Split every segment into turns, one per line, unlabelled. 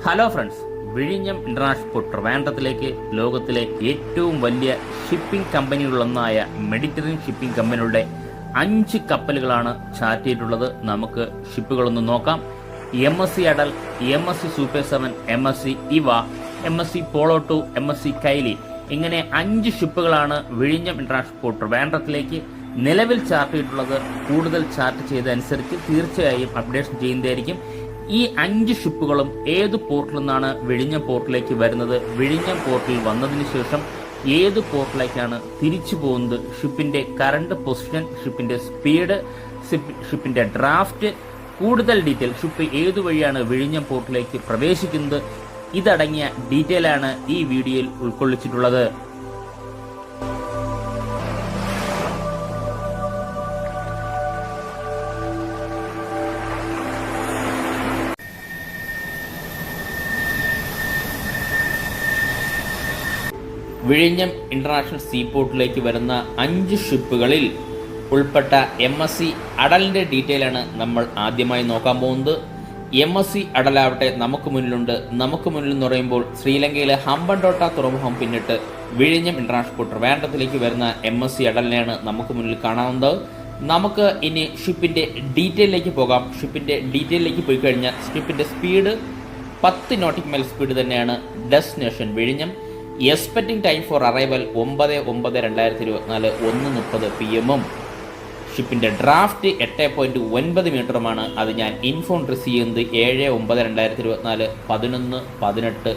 Hello friends, വിഴിഞ്ഞം international port ട്രിവാൻഡ്രത്തിലേക്ക് ലോകത്തിലെ ഏറ്റവും വലിയ ഷിപ്പിംഗ് കമ്പനികളിലൊന്നായ മെഡിറ്ററേനിയൻ ഷിപ്പിംഗ് കമ്പനികളുടെ 5 കപ്പലുകളാണ് ചാർട്ട് ചെയ്തിട്ടുള്ളത്. നമുക്ക് ഷിപ്പുകളൊന്ന് നോക്കാം. MSC Atal, MSC super 7, MSC ഇവ, MSC പോളോ 2, MSC കൈലി, ഇങ്ങനെ 5 ഷിപ്പുകളാണ് വിഴിഞ്ഞം ഇന്റർനാഷണൽ പോർട്ട് ട്രിവാൻഡ്രത്തിലേക്ക് നിലവിൽ ചാർട്ട് ചെയ്തിട്ടുള്ളത്. കൂടുതൽ ചാർട്ട് ചെയ്തതനുസരിച്ച് തീർച്ചയായും അപ്ഡേഷൻ ചെയ്യുന്നതായിരിക്കും. ഈ 5 ഷിപ്പുകളും ഏത് പോർട്ടിൽ നിന്നാണ് വിഴിഞ്ഞം പോർട്ടിലേക്ക് വരുന്നത്, വിഴിഞ്ഞം പോർട്ടിൽ വന്നതിന് ശേഷം ഏത് പോർട്ടിലേക്കാണ് തിരിച്ചു പോകുന്നത്, ഷിപ്പിന്റെ കറണ്ട് പൊസിഷൻ, ഷിപ്പിന്റെ സ്പീഡ്, ഷിപ്പിന്റെ ഡ്രാഫ്റ്റ്, കൂടുതൽ ഡീറ്റെയിൽ, ഷിപ്പ് ഏതുവഴിയാണ് വിഴിഞ്ഞം പോർട്ടിലേക്ക് പ്രവേശിക്കുന്നത്, ഇതടങ്ങിയ ഡീറ്റെയിൽ ആണ് ഈ വീഡിയോയിൽ ഉൾക്കൊള്ളിച്ചിട്ടുള്ളത്. വിഴിഞ്ഞം ഇന്റർനാഷണൽ സീപോർട്ടിലേക്ക് വരുന്ന 5 ഷിപ്പുകളിൽ ഉൾപ്പെട്ട MSC അടലിന്റെ ഡീറ്റെയിൽ ആണ് നമ്മൾ ആദ്യമായി നോക്കാൻ പോകുന്നത്. MSC അടലാവട്ടെ നമുക്ക് മുന്നിലുണ്ട്. നമുക്ക് മുന്നിൽ എന്ന് പറയുമ്പോൾ ശ്രീലങ്കയിലെ ഹമ്പൻടോട്ട തുറമുഖം പിന്നിട്ട് വിഴിഞ്ഞം ഇന്റർനാഷണൽ പോർട്ട് ട്രിവാൻഡ്രത്തിലേക്ക് വരുന്ന MSC അടലിനെയാണ് നമുക്ക് മുന്നിൽ കാണാവുന്നത്. നമുക്ക് ഇനി ഷിപ്പിന്റെ ഡീറ്റെയിലേക്ക് പോകാം. ഷിപ്പിന്റെ ഡീറ്റെയിലേക്ക് പോയി കഴിഞ്ഞാൽ ഷിപ്പിന്റെ സ്പീഡ് 10 നോട്ടിക് മൈൽ സ്പീഡ് തന്നെയാണ്. ഡെസ്റ്റിനേഷൻ വിഴിഞ്ഞം. Expecting time for arrival 9/9/2024 1:30 PM. ഷിപ്പിന്റെ ഡ്രാഫ്റ്റ് 8.9 മീറ്ററുമാണ്. അത് ഞാൻ ഇൻഫോൺ റിസീവ് ചെയ്യുന്നത് 7/9/2024 11:18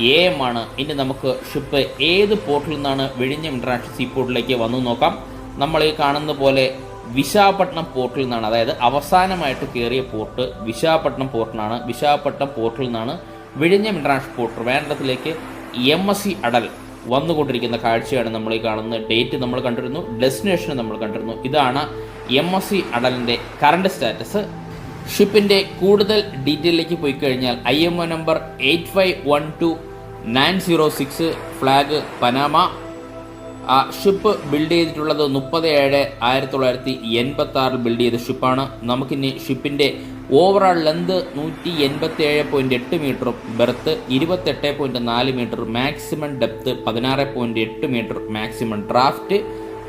AM ആണ്. ഇനി നമുക്ക് ഷിപ്പ് ഏത് പോർട്ടിൽ നിന്നാണ് വിഴിഞ്ഞം ഇന്റർനാഷണൽ സീ പോർട്ടിലേക്ക് വന്നു നോക്കാം. നമ്മൾ ഈ കാണുന്ന പോലെ വിശാഖപട്ടണം പോർട്ടിൽ നിന്നാണ്, അതായത് അവസാനമായിട്ട് കയറിയ പോർട്ട് വിശാഖപട്ടണം പോർട്ടിലാണ്. വിശാഖപട്ടണം പോർട്ടിൽ നിന്നാണ് വിഴിഞ്ഞം ഇന്റർനാഷണൽ പോർട്ട് ട്രിവാൻഡ്രത്തിലേക്ക് MSC അടൽ വന്നുകൊണ്ടിരിക്കുന്ന കാഴ്ചയാണ് നമ്മൾ ഈ കാണുന്നത്. ഡേറ്റ് നമ്മൾ കണ്ടിരുന്നു, ഡെസ്റ്റിനേഷൻ നമ്മൾ കണ്ടിരുന്നു. ഇതാണ് MSC അടലിൻ്റെ കറണ്ട് സ്റ്റാറ്റസ്. ഷിപ്പിൻ്റെ കൂടുതൽ ഡീറ്റെയിലേക്ക് പോയി കഴിഞ്ഞാൽ IMO number 8512906, flag Panama. Ship build ചെയ്തിട്ടുള്ളത് 30/7/1986 ബിൽഡ് ചെയ്ത ഷിപ്പാണ്. നമുക്കിനി ഷിപ്പിൻ്റെ ഓവറോൾ ലെന്ത് 187.8 മീറ്ററും breadth 28.4 metre, maximum depth 16.8 metre, maximum draft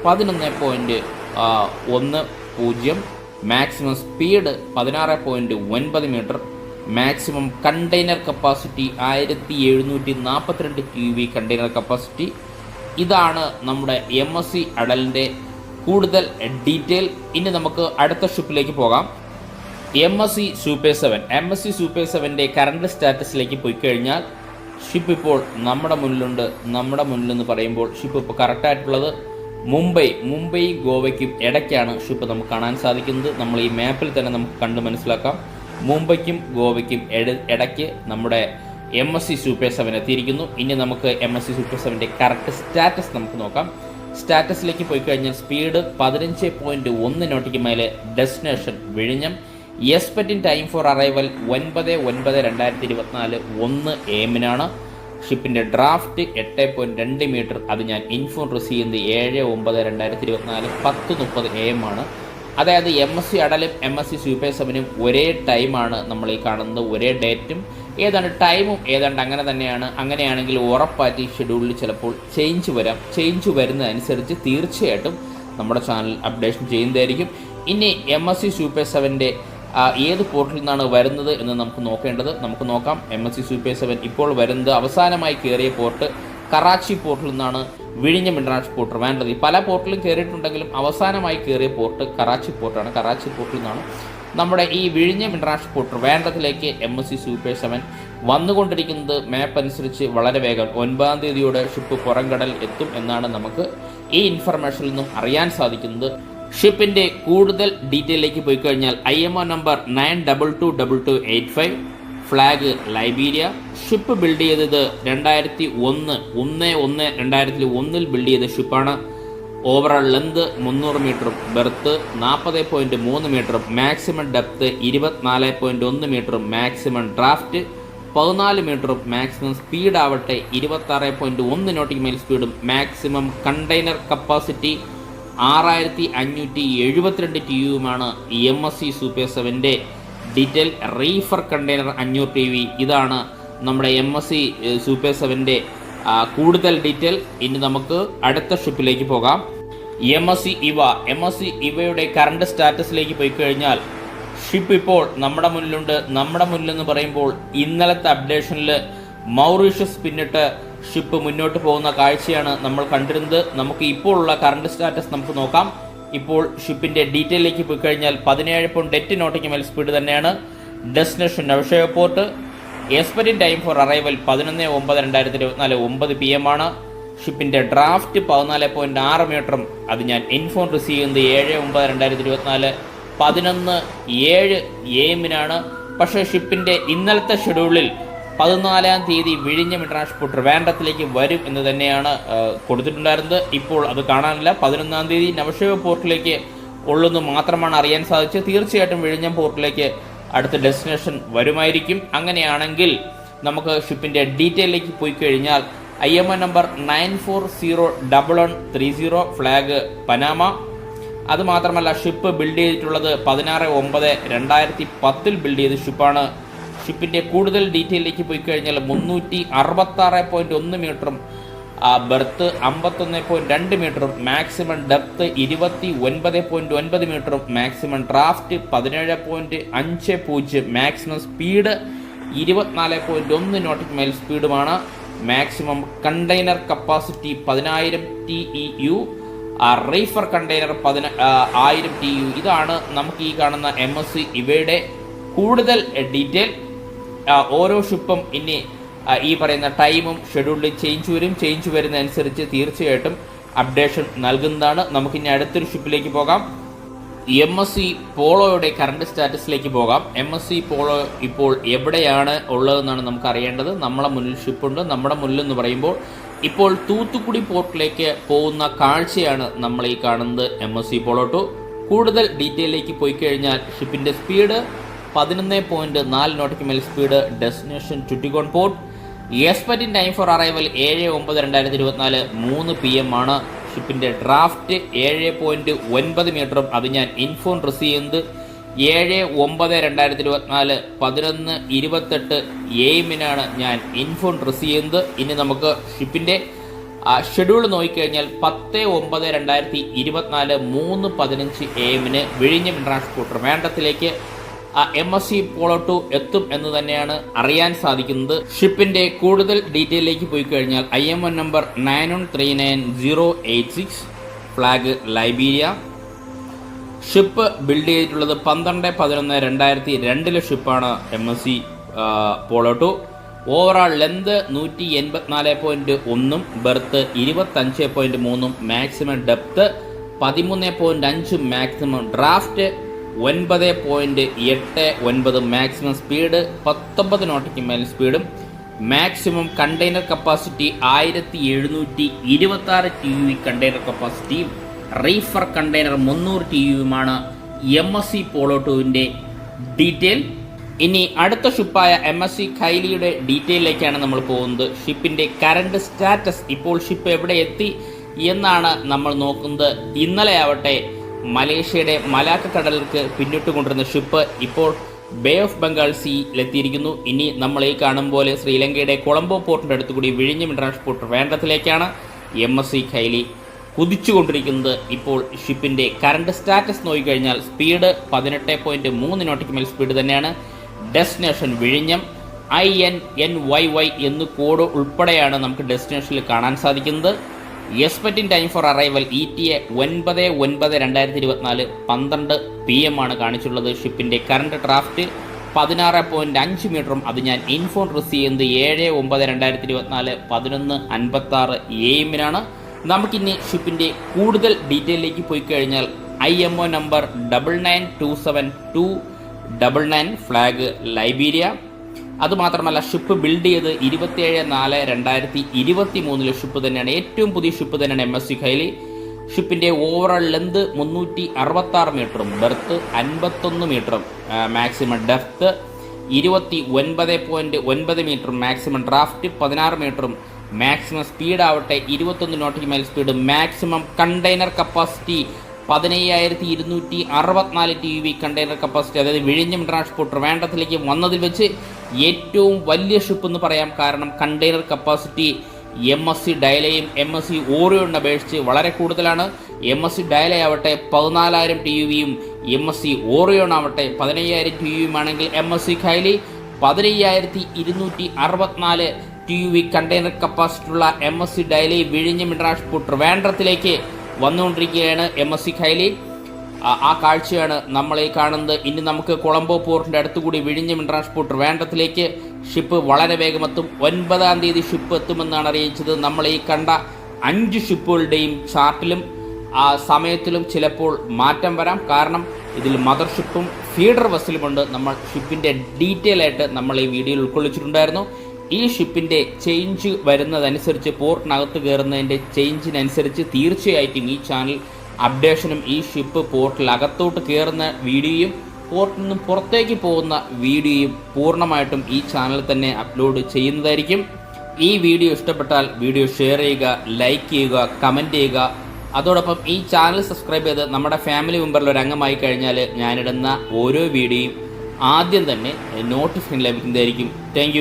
11.10, maximum speed 16.9 metre, maximum container capacity 1742 TUV container capacity. ഇതാണ് നമ്മുടെ MSC അടലിൻ്റെ കൂടുതൽ ഡീറ്റെയിൽ. ഇനി നമുക്ക് അടുത്ത ഷിപ്പിലേക്ക് പോകാം. MSC super 7. MSC സൂപ്പർ 7ൻ്റെ കറണ്ട് സ്റ്റാറ്റസിലേക്ക് പോയി കഴിഞ്ഞാൽ ഷിപ്പ് ഇപ്പോൾ നമ്മുടെ മുന്നിലുണ്ട്. നമ്മുടെ മുന്നിലെന്ന് പറയുമ്പോൾ ഷിപ്പ് ഇപ്പോൾ കറക്റ്റായിട്ടുള്ളത് മുംബൈ ഗോവയ്ക്കും ഇടയ്ക്കാണ് ഷിപ്പ് നമുക്ക് കാണാൻ സാധിക്കുന്നത്. നമ്മൾ ഈ മാപ്പിൽ തന്നെ നമുക്ക് കണ്ട് മനസ്സിലാക്കാം. മുംബൈക്കും ഗോവയ്ക്കും ഇടയ്ക്ക് നമ്മുടെ MSC സൂപ്പർ 7 എത്തിയിരിക്കുന്നു. ഇനി നമുക്ക് MSC സൂപ്പർ 7ൻ്റെ കറക്റ്റ് സ്റ്റാറ്റസ് നമുക്ക് നോക്കാം. സ്റ്റാറ്റസിലേക്ക് പോയി കഴിഞ്ഞാൽ സ്പീഡ് 15.1 നോട്ടിക്ക് മേലെ, ഡെസ്റ്റിനേഷൻ വിഴിഞ്ഞം. Expecting time for arrival 9/9/2024 1 AM. ഷിപ്പിൻ്റെ ഡ്രാഫ്റ്റ് 8.2 മീറ്റർ. അത് ഞാൻ ഇൻഫോൺ റിസീവ് ചെയ്യുന്നത് 7/9/2024 10:30 AM ആണ്. അതായത് MSC അടലും MSC സൂപ്പർ 7നും ഒരേ ടൈമാണ് നമ്മൾ ഈ കാണുന്നത്, ഒരേ ഡേറ്റും ഏതാണ്ട് ടൈമും ഏതാണ്ട് അങ്ങനെ തന്നെയാണ്. അങ്ങനെയാണെങ്കിൽ ഉറപ്പായിട്ട് ഷെഡ്യൂളിൽ ചിലപ്പോൾ ചേഞ്ച് വരുന്നതനുസരിച്ച് തീർച്ചയായിട്ടും നമ്മുടെ ചാനൽ അപ്ഡേഷൻ ചെയ്യുന്നതായിരിക്കും. ഇനി MSC സൂപ്പർ 7ൻ്റെ ഏത് പോർട്ടിൽ നിന്നാണ് വരുന്നത് എന്ന് നമുക്ക് നോക്കാം. MSC സൂപ്പർ 7 ഇപ്പോൾ വരുന്നത് അവസാനമായി കയറിയ പോർട്ട് കറാച്ചി പോർട്ടിൽ നിന്നാണ് വിഴിഞ്ഞം ഇന്റർനാഷണൽ പോർട്ട് ട്രിവാൻഡ്രത്തിൽ. പല പോർട്ടിലും കയറിയിട്ടുണ്ടെങ്കിലും അവസാനമായി കയറിയ പോർട്ട് കറാച്ചി പോർട്ടാണ്. കറാച്ചി പോർട്ടിൽ നിന്നാണ് നമ്മുടെ ഈ വിഴിഞ്ഞം ഇന്റർനാഷണൽ പോർട്ട് ട്രിവാൻഡ്രത്തിലേക്ക് MSC സൂപ്പർ 7 വന്നുകൊണ്ടിരിക്കുന്നത്. മാപ്പ് അനുസരിച്ച് വളരെ വേഗം 9-ാം തീയതിയോടെ ഷിപ്പ് പുറംകടൽ എത്തും എന്നാണ് നമുക്ക് ഈ ഇൻഫർമേഷനിൽ നിന്നും അറിയാൻ സാധിക്കുന്നത്. ഷിപ്പിൻ്റെ കൂടുതൽ ഡീറ്റെയിലേക്ക് പോയി കഴിഞ്ഞാൽ IMO number 9222285, flag Liberia. Ship build ചെയ്തത് 2001 ബിൽഡ് ചെയ്ത ഷിപ്പാണ്. ഓവറോൾ ലെന്ത് 300 മീറ്ററും ബെർത്ത് 40.3 മീറ്ററും, മാക്സിമം ഡെപ്ത് 24.1 മീറ്ററും, മാക്സിമം ഡ്രാഫ്റ്റ് 14 മീറ്ററും, മാക്സിമം സ്പീഡ് ആവട്ടെ 26.1 നോട്ടിക് മൈൽ സ്പീഡും, മാക്സിമം കണ്ടെയ്നർ കപ്പാസിറ്റി 6572 TUവുമാണ് MSC സൂപ്പർ 7ൻ്റെ ഡീറ്റെയിൽ. Reefer container 500 TUV. ഇതാണ് നമ്മുടെ MSC സൂപ്പർ 7ൻ്റെ കൂടുതൽ ഡീറ്റെയിൽ. ഇനി നമുക്ക് അടുത്ത ഷിപ്പിലേക്ക് പോകാം. MSC ഇവയുടെ കറണ്ട് സ്റ്റാറ്റസിലേക്ക് പോയി കഴിഞ്ഞാൽ ഷിപ്പ് ഇപ്പോൾ നമ്മുടെ മുന്നിലുണ്ട്. നമ്മുടെ മുന്നിലെന്ന് പറയുമ്പോൾ ഇന്നലത്തെ അപ്ഡേഷനിൽ മൗറീഷ്യസ് പിന്നിട്ട് ഷിപ്പ് മുന്നോട്ട് പോകുന്ന കാഴ്ചയാണ് നമ്മൾ കണ്ടിരുന്നത്. നമുക്ക് ഇപ്പോൾ ഉള്ള കറണ്ട് സ്റ്റാറ്റസ് നമുക്ക് നോക്കാം. ഇപ്പോൾ ഷിപ്പിൻ്റെ ഡീറ്റെയിലേക്ക് പോയി കഴിഞ്ഞാൽ 17.8 നോട്ടിക്കൽ മൈൽ സ്പീഡ് തന്നെയാണ്. Destination നൗഷേവ port. Expected time for arrival 11/9/2024 9 PM ആണ്. ഷിപ്പിൻ്റെ ഡ്രാഫ്റ്റ് 14.6 മീറ്ററും അത് ഞാൻ ഇൻഫോൺ റിസീവ് ചെയ്യുന്നത് 7/9/2024 11:07 AM പക്ഷേ ഷിപ്പിൻ്റെ ഇന്നലത്തെ ഷെഡ്യൂളിൽ 14-ാം തീയതി വിഴിഞ്ഞം ഇൻ്റർനാഷണൽ പോർട്ട് ട്രിവാൻഡ്രത്തിലേക്ക് വരും എന്ന് തന്നെയാണ് കൊടുത്തിട്ടുണ്ടായിരുന്നത്. ഇപ്പോൾ അത് കാണാനില്ല. 11-ാം തീയതി നവഷേവ പോർട്ടിലേക്ക് ഉള്ളെന്ന് മാത്രമാണ് അറിയാൻ സാധിച്ചത്. തീർച്ചയായിട്ടും വിഴിഞ്ഞം പോർട്ടിലേക്ക് അടുത്ത ഡെസ്റ്റിനേഷൻ വരുമായിരിക്കും. അങ്ങനെയാണെങ്കിൽ നമുക്ക് ഷിപ്പിൻ്റെ ഡീറ്റെയിലേക്ക് പോയി കഴിഞ്ഞാൽ IMO നമ്പർ 94011130 ഫ്ലാഗ് പനാമ. അതുമാത്രമല്ല ഷിപ്പ് ബിൽഡ് ചെയ്തിട്ടുള്ളത് 16/9/2010 ബിൽഡ് ചെയ്ത ഷിപ്പാണ്. ഷിപ്പിൻ്റെ കൂടുതൽ ഡീറ്റെയിലേക്ക് പോയി കഴിഞ്ഞാൽ 366.1 മീറ്ററും ബെർത്ത് 51.2 മീറ്ററും മാക്സിമം ഡെപ്ത് 29.9 മീറ്ററും maximum draught 17.50 maximum speed 24.1 nautical mile സ്പീഡുമാണ്. Maximum container capacity 10,000 TEU. Reefer container 1000 TEU. ഇതാണ് നമുക്ക് ഈ കാണുന്ന MSC ഇവയുടെ കൂടുതൽ ഡീറ്റെയിൽ. ഓരോ ഷിപ്പും ഇനി ഈ പറയുന്ന ടൈമും ഷെഡ്യൂളിൽ ചേഞ്ച് വരുന്നതനുസരിച്ച് തീർച്ചയായിട്ടും അപ്ഡേഷൻ നൽകുന്നതാണ്. നമുക്കിനി അടുത്തൊരു ഷിപ്പിലേക്ക് പോകാം. MSC പോളോയുടെ കറണ്ട് സ്റ്റാറ്റസിലേക്ക് പോകാം. MSC പോളോ ഇപ്പോൾ എവിടെയാണ് ഉള്ളതെന്നാണ് നമുക്ക് അറിയേണ്ടത്. നമ്മളെ മുന്നിൽ ഷിപ്പുണ്ട്. നമ്മുടെ മുന്നിൽ എന്ന് പറയുമ്പോൾ ഇപ്പോൾ തൂത്തുക്കുടി പോർട്ടിലേക്ക് പോകുന്ന കാഴ്ചയാണ് നമ്മൾ ഈ കാണുന്നത് MSC പോളോ 2. കൂടുതൽ ഡീറ്റെയിലേക്ക് പോയി കഴിഞ്ഞാൽ ഷിപ്പിൻ്റെ speed 11.4 nautical mile speed. Destination Chittagong port. Expected time for arrival 7/9/2024 3 PM ആണ്. ഷിപ്പിൻ്റെ ഡ്രാഫ്റ്റ് 7.9 മീറ്ററും അത് ഞാൻ ഇൻഫോൺ റിസീവ് ചെയ്യുന്നത് 7/9/2024 11:28 AM ഞാൻ ഇൻഫോൺ റിസീവ് ചെയ്യുന്നത്. ഇനി നമുക്ക് ഷിപ്പിൻ്റെ ഷെഡ്യൂൾ നോക്കിക്കഴിഞ്ഞാൽ 10/9/2024 3:15 AM വിഴിഞ്ഞം ഇൻ്റർനാഷണൽ പോർട്ട് ട്രിവാൻഡ്രത്തിലേക്ക് MSC പോളോ 2 എത്തും എന്ന് തന്നെയാണ് അറിയാൻ സാധിക്കുന്നത്. ഷിപ്പിൻ്റെ കൂടുതൽ ഡീറ്റെയിലേക്ക് പോയി കഴിഞ്ഞാൽ IMO number 9139086 flag Liberia. Ship build ചെയ്തിട്ടുള്ളത് 12/11/2002 ഷിപ്പാണ് MSC Polo 2. Overall length 184.1 breadth 25.3 maximum depth 13.5 maximum draught 9.89 maximum speed 19 nautical mile സ്പീഡും maximum container capacity 1726 TEU container കപ്പാസിറ്റിയും റീഫർ കണ്ടെയ്നർ 300 TEUമാണ് MSC പോളോ 2ൻ്റെ ഡീറ്റെയിൽ. ഇനി അടുത്ത ഷിപ്പായ MSC ഖൈലിയുടെ ഡീറ്റെയിലേക്കാണ് നമ്മൾ പോകുന്നത്. ഷിപ്പിൻ്റെ കറണ്ട് സ്റ്റാറ്റസ് ഇപ്പോൾ ഷിപ്പ് എവിടെ എത്തി എന്നാണ് നമ്മൾ നോക്കുന്നത്. ഇന്നലെ ആവട്ടെ മലേഷ്യയുടെ മലാക്ക കടലിലേക്ക് പിന്നിട്ടുകൊണ്ടിരുന്ന ഷിപ്പ് ഇപ്പോൾ ബേ ഓഫ് ബംഗാൾ സീയിലെത്തിയിരിക്കുന്നു. ഇനി നമ്മൾ ഈ കാണും പോലെ ശ്രീലങ്കയുടെ കൊളംബോ പോർട്ടിൻ്റെ അടുത്തുകൂടി വിഴിഞ്ഞം ഇൻ്റർനാഷണൽ പോർട്ട് ട്രിവാൻഡ്രത്തിലേക്കാണ് MSC ഖൈലി കുതിച്ചുകൊണ്ടിരിക്കുന്നത്. ഇപ്പോൾ ഷിപ്പിൻ്റെ കറണ്ട് സ്റ്റാറ്റസ് നോക്കിക്കഴിഞ്ഞാൽ സ്പീഡ് 18.3 നോട്ടിക്കൽ മൈൽ സ്പീഡ് തന്നെയാണ്. ഡെസ്റ്റിനേഷൻ വിഴിഞ്ഞം. INNYY എന്ന് കോഡ് ഉൾപ്പെടെയാണ് നമുക്ക് ഡെസ്റ്റിനേഷനിൽ കാണാൻ സാധിക്കുന്നത്. Expecting time for arrival ETA 9/9/2024 12 PM ആണ് കാണിച്ചുള്ളത്. ഷിപ്പിൻ്റെ കറണ്ട് ഡ്രാഫ്റ്റ് 16.5 മീറ്ററും അത് ഞാൻ ഇൻഫോൺ റിസീവ് ചെയ്യുന്നത് 7/9/2024 11:56 AM നമുക്കിനി ഷിപ്പിൻ്റെ കൂടുതൽ ഡീറ്റെയിലേക്ക് പോയി കഴിഞ്ഞാൽ IMO നമ്പർ 99272999 ഫ്ലാഗ് ലൈബീരിയ. അതുമാത്രമല്ല ഷിപ്പ് ബിൽഡ് ചെയ്ത് 27/4/2023 ഷിപ്പ് തന്നെയാണ്. ഏറ്റവും പുതിയ ഷിപ്പ് തന്നെയാണ് MSC ഖൈലി. ഷിപ്പിൻ്റെ ഓവറോൾ ലെന്ത് 366 മീറ്ററും ബെർത്ത് 51 മീറ്ററും മാക്സിമം ഡെപ്ത് 29.9 മീറ്ററും മാക്സിമം ഡ്രാഫ്റ്റ് 16 മീറ്ററും മാക്സിമം സ്പീഡ് ആവട്ടെ 21 nautical mile speed. Maximum container capacity 15,264 TEU container capacity. അതായത് വിഴിഞ്ഞം ഇൻ്റർനാഷണൽ പോർട്ട് ട്രിവാൻഡ്രത്തിലേക്ക് വന്നതിൽ വെച്ച് ഏറ്റവും വലിയ ഷിപ്പ് എന്ന് പറയാം. കാരണം കണ്ടെയ്നർ കപ്പാസിറ്റി MSC ഡയലയും MSC ഓറിയോണിനെ അപേക്ഷിച്ച് വളരെ കൂടുതലാണ്. MSC ഡയല ആവട്ടെ 14,000 TUVയും MSC ഓറിയോൺ ആവട്ടെ 15,000 TUVയും ആണെങ്കിൽ MSC ഖൈലി 15,264 TUV കണ്ടെയ്നർ കപ്പാസിറ്റി ഉള്ള MSC ഡയലി വിഴിഞ്ഞം ഇന്റർനാഷണൽ പോർട്ട് ട്രിവാൻഡ്രത്തിലേക്ക് വന്നുകൊണ്ടിരിക്കുകയാണ്. MSC ഖൈലി ആ കാഴ്ചയാണ് നമ്മൾ ഈ കാണുന്നത്. ഇനി നമുക്ക് കൊളംബോ പോർട്ടിൻ്റെ അടുത്തുകൂടി വിഴിഞ്ഞം ഇന്റർനാഷണൽ പോർട്ട് ട്രിവാൻഡ്രത്തിലേക്ക് ഷിപ്പ് വളരെ വേഗമെത്തും. 9-ാം തീയതി ഷിപ്പ് എത്തുമെന്നാണ് അറിയിച്ചത്. നമ്മൾ ഈ കണ്ട 5 ഷിപ്പുകളുടെയും ചാർട്ടിലും സമയത്തിലും ചിലപ്പോൾ മാറ്റം വരാം. കാരണം ഇതിൽ മദർ ഷിപ്പും ഫീഡർ വെസലുമുണ്ട്. നമ്മൾ ഷിപ്പിൻ്റെ ഡീറ്റെയിൽ ആയിട്ട് നമ്മൾ ഈ വീഡിയോയിൽ ഉൾക്കൊള്ളിച്ചിട്ടുണ്ടായിരുന്നു. ഈ ഷിപ്പിൻ്റെ ചേഞ്ച് വരുന്നതനുസരിച്ച്, പോർട്ടിനകത്ത് കയറുന്നതിൻ്റെ ചേഞ്ചിനനുസരിച്ച് തീർച്ചയായിട്ടും ഈ ചാനൽ അപ്ഡേഷനും ഈ ഷിപ്പ് പോർട്ടിൽ അകത്തോട്ട് കയറുന്ന വീഡിയോയും പോർട്ടിൽ നിന്നും പുറത്തേക്ക് പോകുന്ന വീഡിയോയും പൂർണ്ണമായിട്ടും ഈ ചാനൽ തന്നെ അപ്ലോഡ് ചെയ്യുന്നതായിരിക്കും. ഈ വീഡിയോ ഇഷ്ടപ്പെട്ടാൽ വീഡിയോ ഷെയർ ചെയ്യുക, ലൈക്ക് ചെയ്യുക, കമൻറ്റ് ചെയ്യുക. അതോടൊപ്പം ഈ ചാനൽ സബ്സ്ക്രൈബ് ചെയ്ത് നമ്മുടെ ഫാമിലി മെമ്പറിൽ ഒരു അംഗമായി കഴിഞ്ഞാൽ ഞാനിടുന്ന ഓരോ വീഡിയോയും ആദ്യം തന്നെ നോട്ടിഫിക്കേഷൻ ലഭിക്കുന്നതായിരിക്കും. താങ്ക്